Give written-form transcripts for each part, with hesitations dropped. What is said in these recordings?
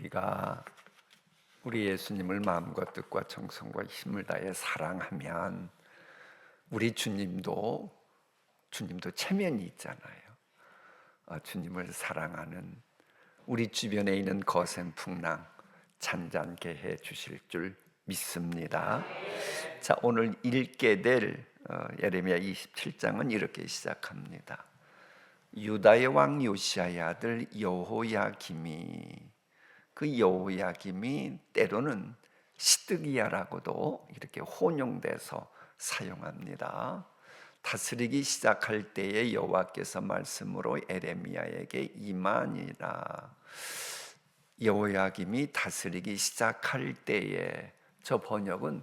우리가 우리 예수님을 마음과 뜻과 정성과 힘을 다해 사랑하면 우리 주님도 체면이 있잖아요. 주님을 사랑하는 우리 주변에 있는 거센풍랑 잔잔케 해 주실 줄 믿습니다. 자, 오늘 읽게 될 예레미야 27장은 이렇게 시작합니다. 유다의 왕 요시야의 아들 여호야김이, 그 여호야김이 때로는 시드기야라고도 이렇게 혼용돼서 사용합니다. 다스리기 시작할 때에 여호와께서 말씀으로 예레미야에게 임하니라. 여호야김이 다스리기 시작할 때에, 저 번역은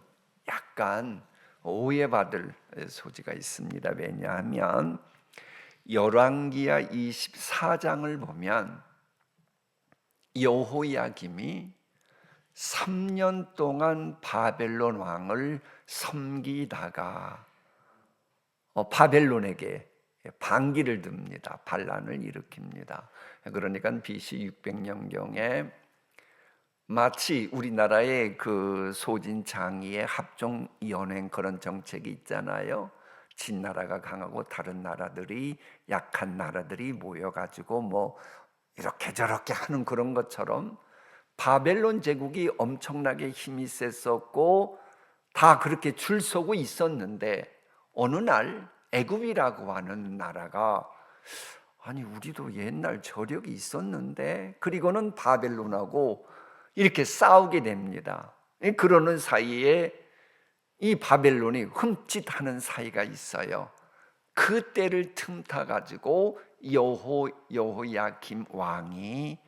약간 오해받을 소지가 있습니다. 왜냐하면 열왕기야 24장을 보면 여호야김이 3년 동안 바벨론 왕을 섬기다가 바벨론에게 반기를 듭니다. 반란을 일으킵니다. 그러니까 BC 600년경에 마치 우리나라의 그 소진장의의 합종 연행 그런 정책이 있잖아요. 진나라가 강하고 다른 나라들이, 약한 나라들이 모여가지고 뭐 이렇게 저렇게 하는 그런 것처럼 바벨론 제국이 엄청나게 힘이 셌었고 다 그렇게 줄 서고 있었는데, 어느 날 애굽이라고 하는 나라가 아니 우리도 옛날 저력이 있었는데, 그리고는 바벨론하고 이렇게 싸우게 됩니다. 그러는 사이에 이 바벨론이 흠칫하는 사이가 있어요. 그 때를 틈타 가지고 여호야김 왕이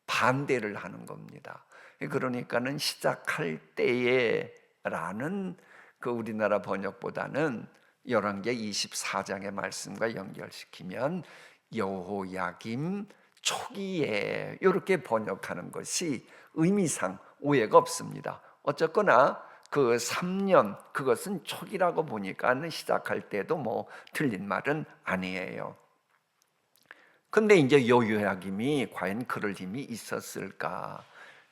반대를 하는 겁니다. 그러니까는 시작할 때에라는 그 우리나라 번역보다는 열왕기하 24장의 말씀과 연결시키면 여호야김 초기에 이렇게 번역하는 것이 의미상 오해가 없습니다. 어쨌거나 그 3년, 그것은 초기라고 보니까 시작할 때도 뭐 틀린 말은 아니에요. 근데 이제 여호야김이 과연 그럴 힘이 있었을까?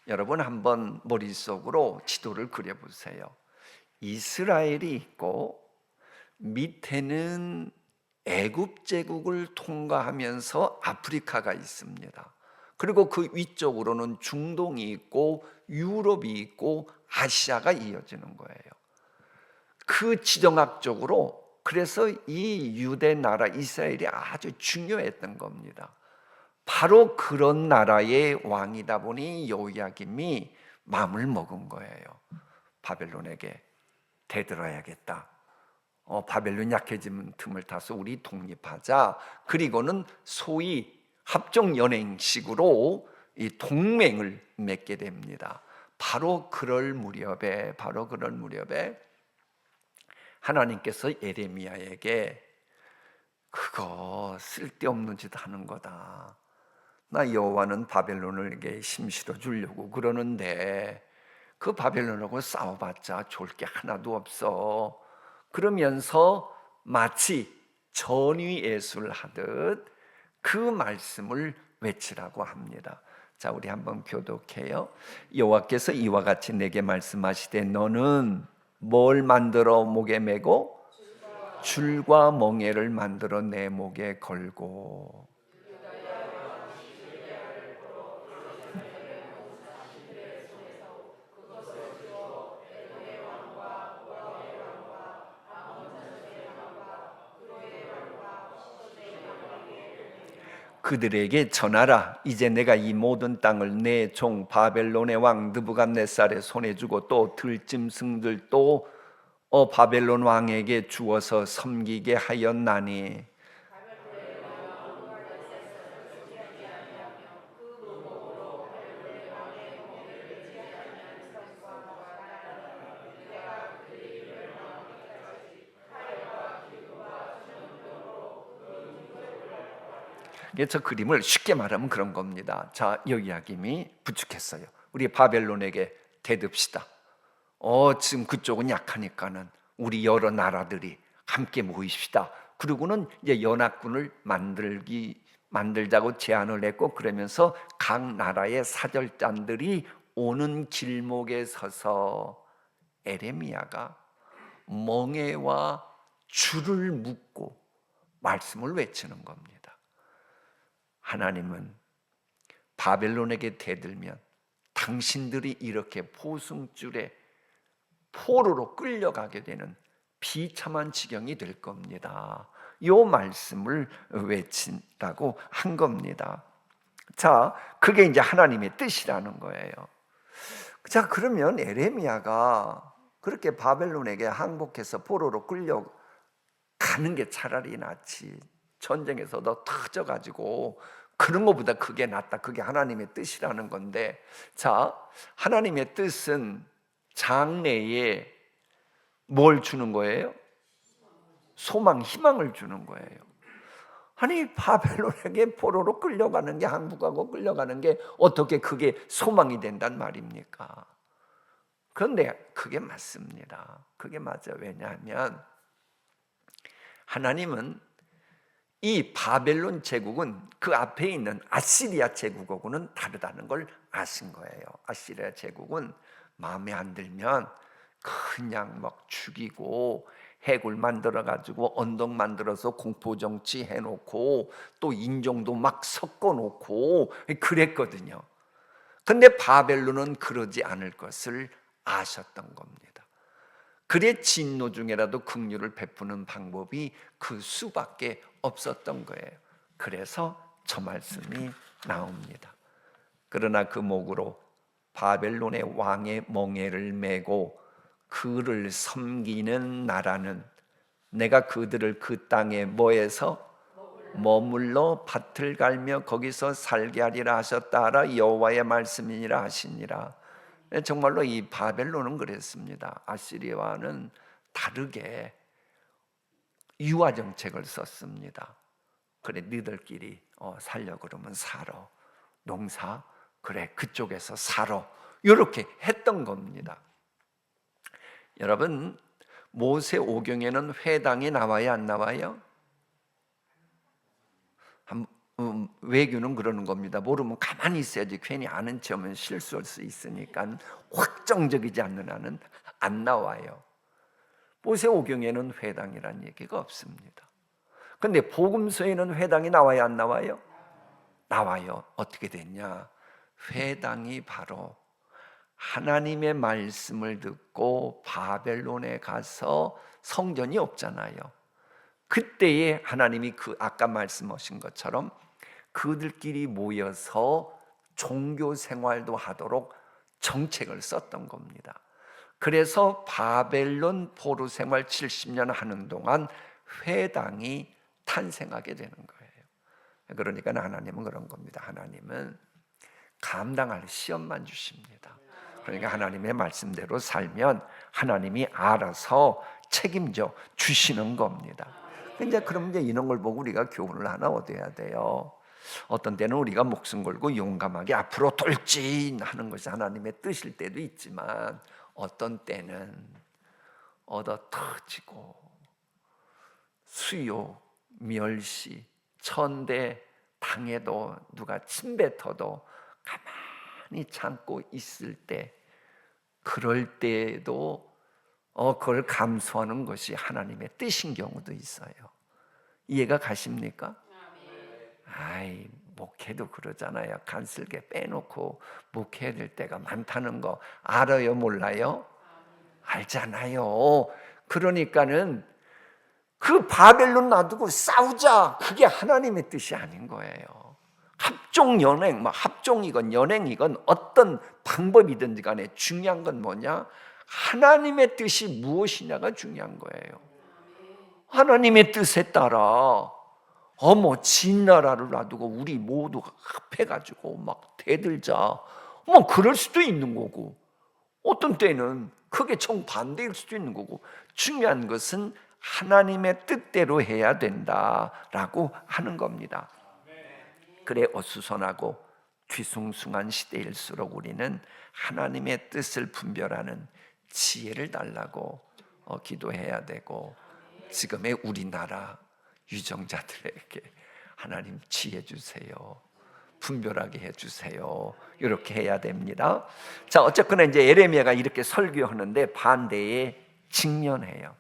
여러분 한번 머릿속으로 지도를 그려보세요. 이스라엘이 있고 밑에는 애굽 제국을 통과하면서 아프리카가 있습니다. 그리고 그 위쪽으로는 중동이 있고 유럽이 있고 아시아가 이어지는 거예요. 그 지정학적으로 그래서 이 유대 나라 이스라엘이 아주 중요했던 겁니다. 바로 그런 나라의 왕이다 보니 여호야김이 마음을 먹은 거예요. 바벨론에게 대들어야겠다. 바벨론 약해지는 틈을 타서 우리 독립하자. 그리고는 소위 합종연행식으로 이 동맹을 맺게 됩니다. 바로 그럴 무렵에 하나님께서 예레미야에게 그거 쓸데없는 짓 하는 거다. 나 여호와는 바벨론에게 힘 실어 주려고 그러는데 그 바벨론하고 싸워봤자 좋을 게 하나도 없어. 그러면서 마치 전위예술 하듯 그 말씀을 외치라고 합니다. 자, 우리 한번 교독해요. 여호와께서 이와 같이 내게 말씀하시되 너는 뭘 만들어 목에 메고? 줄과 멍에를 만들어 내 목에 걸고. 그들에게 전하라. 이제 내가 이 모든 땅을 내 종 바벨론의 왕 느부갓네살의 손에 주고 또 들짐승들도 바벨론 왕에게 주어서 섬기게 하였나니. 저 그림을 쉽게 말하면 그런 겁니다. 자, 여호야김이 부축했어요. 우리 바벨론에게 대듭시다. 지금 그쪽은 약하니까는 우리 여러 나라들이 함께 모이십시다. 그리고는 이제 연합군을 만들자고 제안을 했고, 그러면서 각 나라의 사절단들이 오는 길목에 서서 에레미야가 멍에와 줄을 묶고 말씀을 외치는 겁니다. 하나님은 바벨론에게 대들면 당신들이 이렇게 포승줄에 포로로 끌려가게 되는 비참한 지경이 될 겁니다. 이 말씀을 외친다고 한 겁니다. 자, 그게 이제 하나님의 뜻이라는 거예요. 자, 그러면 에레미야가 그렇게 바벨론에게 항복해서 포로로 끌려가는 게 차라리 낫지, 전쟁에서도 터져가지고 그런 것보다 그게 낫다. 그게 하나님의 뜻이라는 건데, 자, 하나님의 뜻은 장래에 뭘 주는 거예요? 소망, 희망을 주는 거예요. 아니, 바벨론에게 포로로 끌려가는 게, 항복하고 끌려가는 게 어떻게 그게 소망이 된단 말입니까? 그런데 그게 맞습니다. 그게 맞아요. 왜냐하면 하나님은 이 바벨론 제국은 그 앞에 있는 아시리아 제국하고는 다르다는 걸 아신 거예요. 아시리아 제국은 마음에 안 들면 그냥 막 죽이고 해골 만들어가지고 언덕 만들어서 공포정치 해놓고 또 인종도 막 섞어놓고 그랬거든요. 근데 바벨론은 그러지 않을 것을 아셨던 겁니다. 그래 진노 중에라도 긍휼을 베푸는 방법이 그 수밖에 없었던 거예요. 그래서 저 말씀이 나옵니다. 그러나 그 목으로 바벨론의 왕의 멍에를 메고 그를 섬기는 나라는 내가 그들을 그 땅에 뭐해서 머물러 밭을 갈며 거기서 살게 하리라 하셨다라 여호와의 말씀이니라 하시니라. 정말로 이 바벨론은 그랬습니다. 아시리아와는 다르게 유화 정책을 썼습니다. 그래, 너희들끼리 살려 그러면 살아. 농사 그래 그쪽에서 살아. 이렇게 했던 겁니다. 여러분, 모세오경에는 회당이 나와야 안 나와요? 외교는 그러는 겁니다. 모르면 가만히 있어야지. 괜히 아는 척하면 실수할 수 있으니까 확정적이지 않는 한은 안 나와요. 모세오경에는 회당이라는 얘기가 없습니다. 근데 복음서에는 회당이 나와야 안 나와요? 나와요. 어떻게 됐냐? 회당이 바로 하나님의 말씀을 듣고 바벨론에 가서 성전이 없잖아요. 그때에 하나님이 그 아까 말씀하신 것처럼 그들끼리 모여서 종교 생활도 하도록 정책을 썼던 겁니다. 그래서 바벨론 포로 생활 70년 하는 동안 회당이 탄생하게 되는 거예요. 그러니까 하나님은 그런 겁니다. 하나님은 감당할 시험만 주십니다. 그러니까 하나님의 말씀대로 살면 하나님이 알아서 책임져 주시는 겁니다. 이제 그럼 이제 이런 걸 보고 우리가 교훈을 하나 얻어야 돼요. 어떤 때는 우리가 목숨 걸고 용감하게 앞으로 돌진하는 것이 하나님의 뜻일 때도 있지만 어떤 때는 얻어 터지고 수요, 멸시, 천대 당해도 누가 침뱉어도 가만히 참고 있을 때, 그럴 때에도 그걸 감수하는 것이 하나님의 뜻인 경우도 있어요. 이해가 가십니까? 아이, 목회도 그러잖아요. 간슬게 빼놓고 목회해야 될 때가 많다는 거 알아요, 몰라요? 알잖아요. 그러니까는 그 바벨론 놔두고 싸우자, 그게 하나님의 뜻이 아닌 거예요. 합종 연행, 합종이건 연행이건 어떤 방법이든지 간에 중요한 건 뭐냐? 하나님의 뜻이 무엇이냐가 중요한 거예요. 하나님의 뜻에 따라 진 나라를 놔두고 우리 모두 합해가지고 막 대들자, 그럴 수도 있는 거고, 어떤 때는 그게 정반대일 수도 있는 거고, 중요한 것은 하나님의 뜻대로 해야 된다라고 하는 겁니다. 그래, 어수선하고 뒤숭숭한 시대일수록 우리는 하나님의 뜻을 분별하는 지혜를 달라고 기도해야 되고, 지금의 우리나라 유정자들에게 하나님 지혜 주세요. 분별하게 해주세요. 이렇게 해야 됩니다. 자, 어쨌거나 이제 예레미야가 이렇게 설교하는데 반대에 직면해요.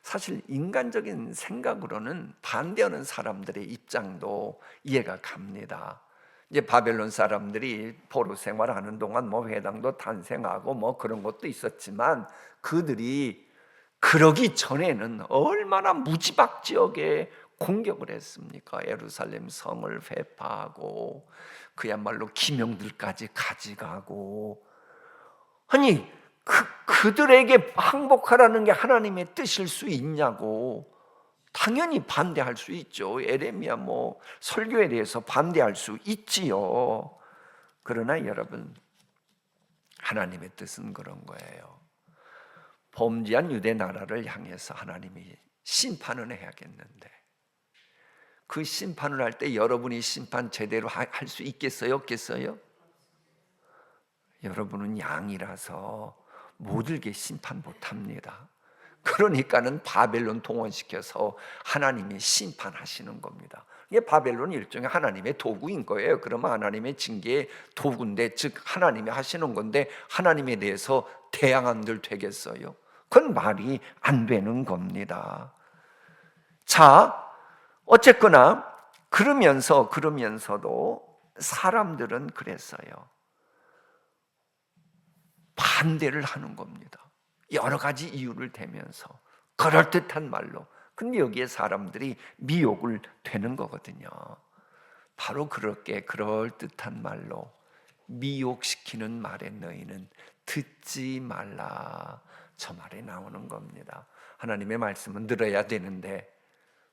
사실 인간적인 생각으로는 반대하는 사람들의 입장도 이해가 갑니다. 이제 바벨론 사람들이 포로 생활하는 동안 뭐 회당도 탄생하고 뭐 그런 것도 있었지만 그들이 그러기 전에는 얼마나 무지막지하게 공격을 했습니까? 예루살렘 성을 회파하고 그야말로 기명들까지 가져가고, 아니 그들에게 항복하라는 게 하나님의 뜻일 수 있냐고. 당연히 반대할 수 있죠. 예레미야 뭐 설교에 대해서 반대할 수 있지요. 그러나 여러분, 하나님의 뜻은 그런 거예요. 범죄한 유대 나라를 향해서 하나님이 심판을 해야겠는데, 그 심판을 할 때 여러분이 심판 제대로 할 수 있겠어요? 없겠어요? 여러분은 양이라서 모두에게 심판 못합니다. 그러니까는 바벨론 동원시켜서 하나님이 심판하시는 겁니다. 이게 바벨론이 일종의 하나님의 도구인 거예요. 그러면 하나님의 징계의 도구인데, 즉 하나님이 하시는 건데 하나님에 대해서 대항한들 되겠어요? 그건 말이 안 되는 겁니다. 자, 어쨌거나 그러면서도 사람들은 그랬어요. 반대를 하는 겁니다. 여러 가지 이유를 대면서 그럴듯한 말로. 근데 여기에 사람들이 미혹을 되는 거거든요. 바로 그렇게 그럴듯한 말로 미혹시키는 말에 너희는 듣지 말라, 저 말에 나오는 겁니다. 하나님의 말씀은 들어야 되는데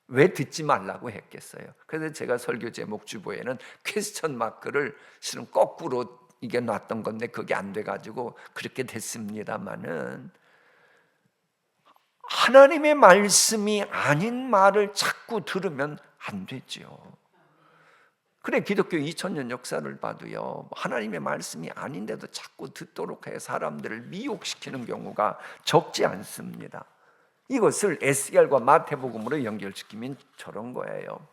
왜 듣지 말라고 했겠어요? 그래서 제가 설교 제목 주보에는 퀘스천 마크를 실은 거꾸로 이게 놨던 건데 그게 안 돼가지고 그렇게 됐습니다마는, 하나님의 말씀이 아닌 말을 자꾸 들으면 안 되죠. 그래, 기독교 2000년 역사를 봐도요, 하나님의 말씀이 아닌데도 자꾸 듣도록 해 사람들을 미혹시키는 경우가 적지 않습니다. 이것을 에스겔과 마태복음으로 연결시키면 저런 거예요.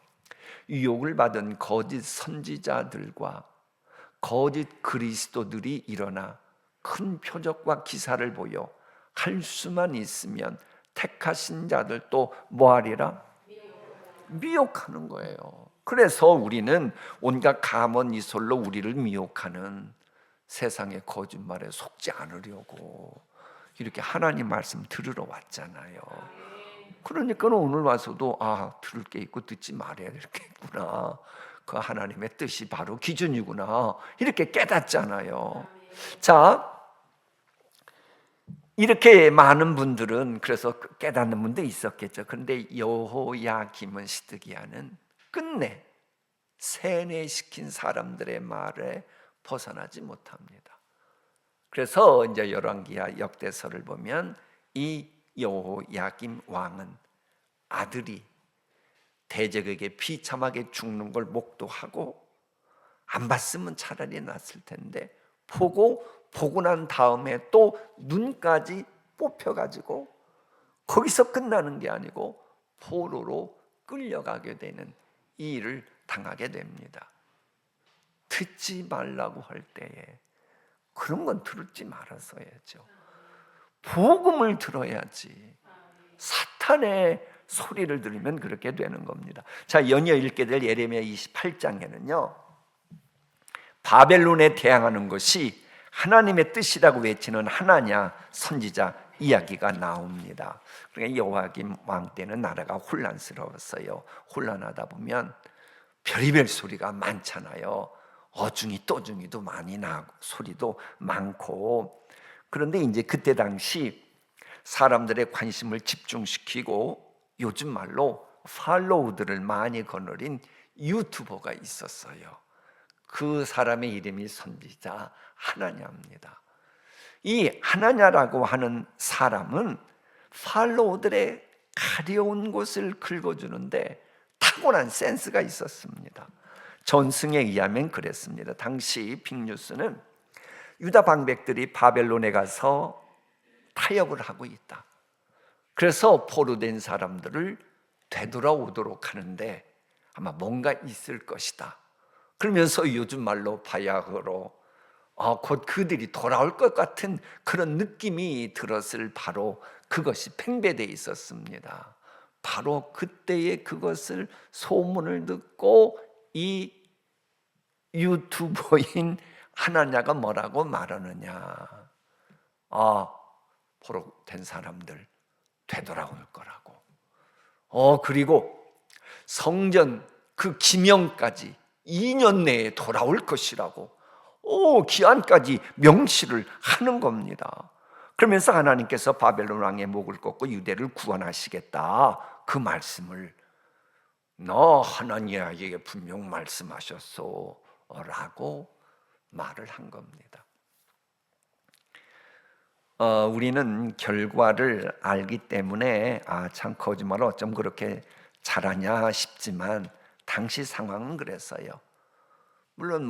유혹을 받은 거짓 선지자들과 거짓 그리스도들이 일어나 큰 표적과 기사를 보여 할 수만 있으면 택하신 자들 또 뭐하리라? 미혹하는 거예요. 그래서 우리는 온갖 감언 이설로 우리를 미혹하는 세상의 거짓말에 속지 않으려고 이렇게 하나님 말씀 들으러 왔잖아요. 그러니까 오늘 와서도 들을 게 있고 듣지 말아야 될 게 있구나, 그 하나님의 뜻이 바로 기준이구나, 이렇게 깨닫잖아요. 자, 이렇게 많은 분들은 그래서 깨닫는 분도 있었겠죠. 그런데 여호야김은 시드기야는 끝내 세뇌시킨 사람들의 말에 벗어나지 못합니다. 그래서 이제 열왕기야 역대서를 보면 이 여호야김 왕은 아들이 대적에게 비참하게 죽는 걸 목도하고 안 봤으면 차라리 낫을 텐데 보고 난 다음에 또 눈까지 뽑혀가지고 거기서 끝나는 게 아니고 포로로 끌려가게 되는 이 일을 당하게 됩니다. 듣지 말라고 할 때에 그런 건 들지 말았어야죠. 복음을 들어야지. 사탄의 소리를 들으면 그렇게 되는 겁니다. 자, 연이어 읽게 될 예레미야 28장에는요 바벨론에 대항하는 것이 하나님의 뜻이라고 외치는 하나냐 선지자 이야기가 나옵니다. 그러니까 여호야김 왕 때는 나라가 혼란스러웠어요. 혼란하다 보면 별의별 소리가 많잖아요. 어중이 떠중이도 많이 나고 소리도 많고. 그런데 이제 그때 당시 사람들의 관심을 집중시키고 요즘 말로 팔로우들을 많이 거느린 유튜버가 있었어요. 그 사람의 이름이 선지자 하나냐입니다. 이 하나냐라고 하는 사람은 팔로우들의 가려운 곳을 긁어주는데 타고난 센스가 있었습니다. 전승에 의하면 그랬습니다. 당시 빅뉴스는 유다 방백들이 바벨론에 가서 타협을 하고 있다. 그래서 포로된 사람들을 되돌아오도록 하는데 아마 뭔가 있을 것이다. 그러면서 요즘 말로 바야흐로 곧 그들이 돌아올 것 같은 그런 느낌이 들었을 바로 그것이 팽배되어 있었습니다. 바로 그때에 그것을 소문을 듣고 이 유튜버인 하나냐가 뭐라고 말하느냐? 포로된 사람들 되돌아올 거라고. 그리고 성전 그 기명까지 2년 내에 돌아올 것이라고 기한까지 명시를 하는 겁니다. 그러면서 하나님께서 바벨론 왕의 목을 꺾고 유대를 구원하시겠다, 그 말씀을 너 하나님에게 분명 말씀하셨소 라고 말을 한 겁니다. 우리는 결과를 알기 때문에 참 거짓말을 어쩜 그렇게 잘하냐 싶지만 당시 상황은 그랬어요. 물론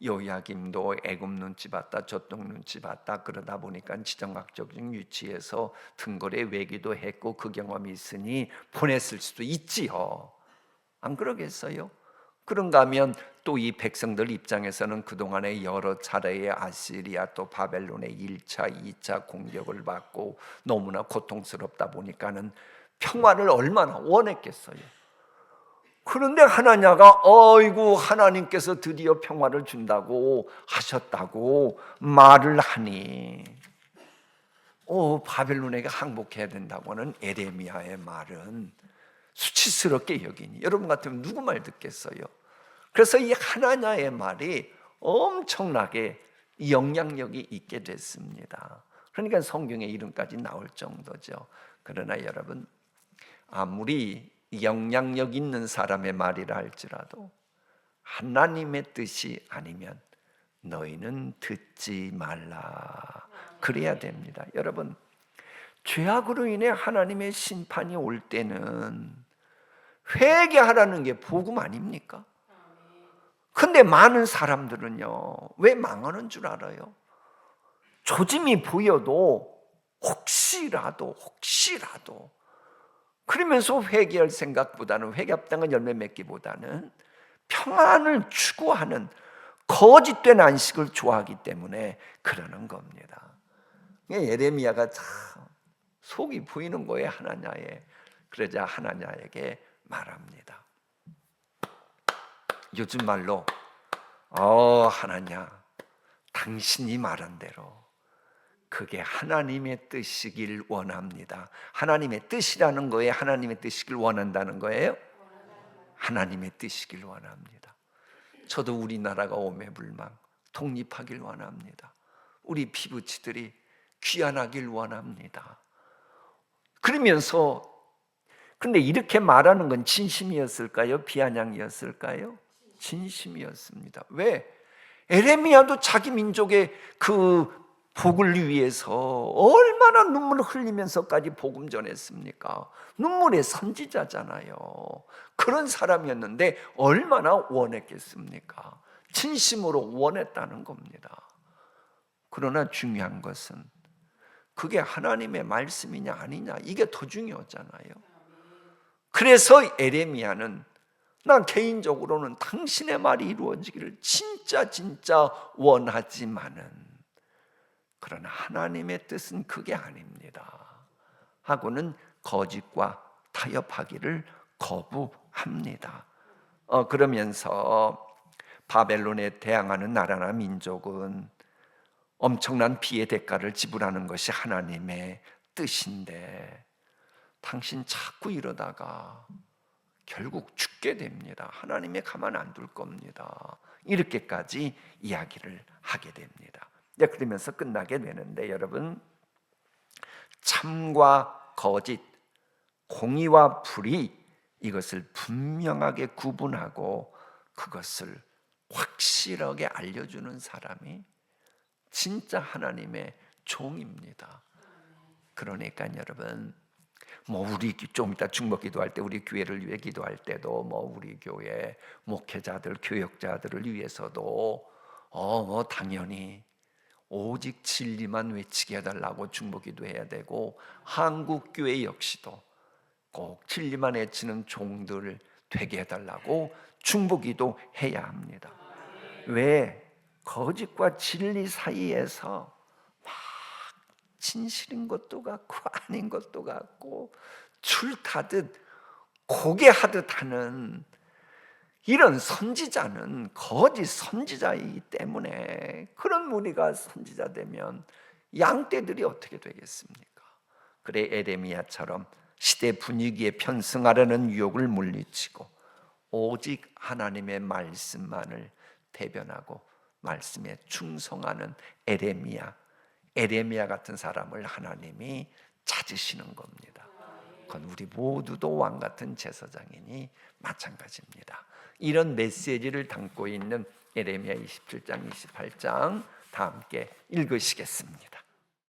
요야김도 애굽 눈치 봤다, 저쪽 눈치 봤다, 그러다 보니까 지정학적인 위치에서 등거래 외기도 했고 그 경험이 있으니 보냈을 수도 있지요. 안 그러겠어요? 그런가 하면 또 이 백성들 입장에서는 그동안에 여러 차례의 아시리아 또 바벨론의 1차, 2차 공격을 받고 너무나 고통스럽다 보니까는 평화를 얼마나 원했겠어요. 그런데 하나냐가 어이구 하나님께서 드디어 평화를 준다고 하셨다고 말을 하니 바벨론에게 항복해야 된다고 하는 에레미야의 말은 수치스럽게 여기니 여러분 같으면 누구 말 듣겠어요? 그래서 이 하나냐의 말이 엄청나게 영향력이 있게 됐습니다. 그러니까 성경의 이름까지 나올 정도죠. 그러나 여러분, 아무리 영향력 있는 사람의 말이라 할지라도 하나님의 뜻이 아니면 너희는 듣지 말라, 그래야 됩니다. 여러분, 죄악으로 인해 하나님의 심판이 올 때는 회개하라는 게 복음 아닙니까? 근데 많은 사람들은요, 왜 망하는 줄 알아요? 조짐이 보여도 혹시라도 그러면서 회개할 생각보다는, 회개합당한 열매 맺기보다는 평안을 추구하는 거짓된 안식을 좋아하기 때문에 그러는 겁니다. 예레미야가 참 속이 보이는 거예요, 하나냐에. 그러자 하나냐에게 말합니다. 요즘 말로 하나냐, 당신이 말한 대로 그게 하나님의 뜻이길 원합니다. 하나님의 뜻이라는 거에 하나님의 뜻이길 원한다는 거예요? 하나님의 뜻이길 원합니다. 저도 우리나라가 오매불망 독립하길 원합니다. 우리 피부치들이 귀환하길 원합니다. 그러면서 근데 이렇게 말하는 건 진심이었을까요? 비아냥이었을까요? 진심이었습니다. 왜? 에레미야도 자기 민족의 그 복을 위해서 얼마나 눈물을 흘리면서까지 복음 전했습니까? 눈물의 선지자잖아요. 그런 사람이었는데 얼마나 원했겠습니까? 진심으로 원했다는 겁니다. 그러나 중요한 것은 그게 하나님의 말씀이냐 아니냐, 이게 더 중요하잖아요. 그래서 에레미야는 난 개인적으로는 당신의 말이 이루어지기를 진짜 원하지만은 그러나 하나님의 뜻은 그게 아닙니다 하고는 거짓과 타협하기를 거부합니다. 그러면서 바벨론에 대항하는 나라나 민족은 엄청난 피해 대가를 지불하는 것이 하나님의 뜻인데 당신 자꾸 이러다가 결국 죽게 됩니다. 하나님이 가만 안 둘 겁니다. 이렇게까지 이야기를 하게 됩니다. 그러면서 끝나게 되는데 여러분, 참과 거짓, 공의와 불의, 이것을 분명하게 구분하고 그것을 확실하게 알려주는 사람이 진짜 하나님의 종입니다. 그러니까 여러분, 우리 좀 이따 중보 기도할 때 우리 교회를 위해 기도할 때도 우리 교회 목회자들, 교역자들을 위해서도 당연히 오직 진리만 외치게 해달라고 중보 기도해야 되고, 한국 교회 역시도 꼭 진리만 외치는 종들 되게 해달라고 중보기도 해야 합니다. 왜? 거짓과 진리 사이에서 막 진실인 것도 같고 아닌 것도 같고 줄타듯 고개하듯 하는 이런 선지자는 거짓 선지자이기 때문에, 그런 무리가 선지자 되면 양떼들이 어떻게 되겠습니까? 그래 에레미야처럼 시대 분위기에 편승하려는 유혹을 물리치고 오직 하나님의 말씀만을 대변하고 말씀에 충성하는 에레미야 같은 사람을 하나님이 찾으시는 겁니다. 그건 우리 모두도 왕 같은 제사장이니 마찬가지입니다. 이런 메시지를 담고 있는 에레미야 27장, 28장 다 함께 읽으시겠습니다.